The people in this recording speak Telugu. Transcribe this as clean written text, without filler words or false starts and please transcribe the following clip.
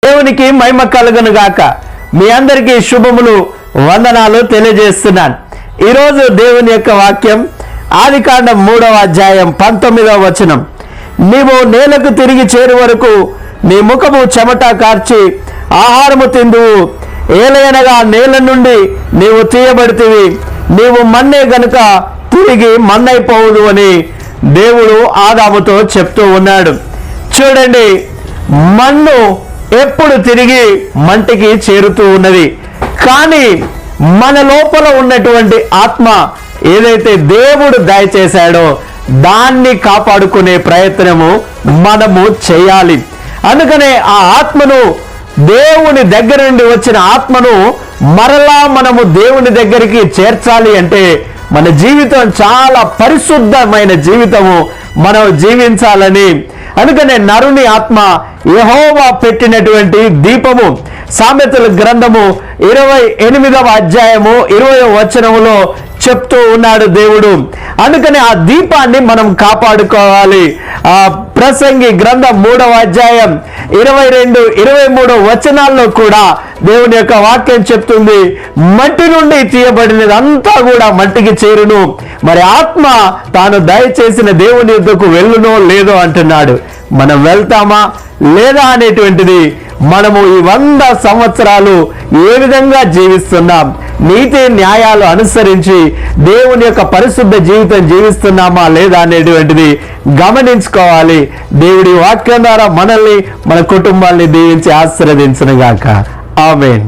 దేవునికి మహిమ కలుగును గాక. మీ అందరికీ శుభములు, వందనాలు తెలియజేస్తున్నాను. ఈరోజు దేవుని యొక్క వాక్యం ఆదికాండం 3వ అధ్యాయం 19వ వచనం. నీవు నేలకు తిరిగి చేరు వరకు నీ ముఖము చెమట కార్చి ఆహారము తిందువు, ఏలయనగా నేల నుండి నీవు తీయబడితివి, నీవు మన్నే గనుక తిరిగి మన్నైపోవుదు అని దేవుడు ఆదాముతో చెప్తూ ఉన్నాడు. చూడండి, మన్ను ఎప్పుడు తిరిగి మంటికి చేరుతూ ఉన్నది. కానీ మన లోపల ఉన్నటువంటి ఆత్మ ఏదైతే దేవుడు దయచేశాడో దాన్ని కాపాడుకునే ప్రయత్నము మనము చేయాలి. అందుకనే ఆ ఆత్మను, దేవుని దగ్గర నుండి వచ్చిన ఆత్మను మరలా మనము దేవుని దగ్గరికి చేర్చాలి అంటే మన జీవితం చాలా పరిశుద్ధమైన జీవితము మనం జీవించాలని. అందుకనే నరుని ఆత్మ యెహోవా పెట్టినటువంటి దీపము. సామెతల గ్రంథము 28వ అధ్యాయము 20వ వచనములో చెప్తూ ఉన్నాడు దేవుడు. అందుకని ఆ దీపాన్ని మనం కాపాడుకోవాలి. ఆ ప్రసంగి గ్రంథం 3వ అధ్యాయం 22, 23 వచనాల్లో కూడా దేవుని యొక్క వాక్యం చెప్తుంది, మట్టి నుండి తీయబడినదంతా కూడా మట్టికి చేరును, మరి ఆత్మ తాను దయచేసిన దేవుని యొద్దకు వెళ్ళునో లేదో అంటున్నాడు. మనం వెళ్తామా లేదా అనేటువంటిది మనము ఈ 100 సంవత్సరాలు ఏ విధంగా జీవిస్తున్నాం, నీతి న్యాయాలు అనుసరించి దేవుని యొక్క పరిశుద్ధ జీవితం జీవిస్తున్నామా లేదా అనేటువంటిది గమనించుకోవాలి. దేవుడి వాక్యం ద్వారా మనల్ని, మన కుటుంబాన్ని దీవించి ఆశీర్వదించును గాక. ఆమేన్.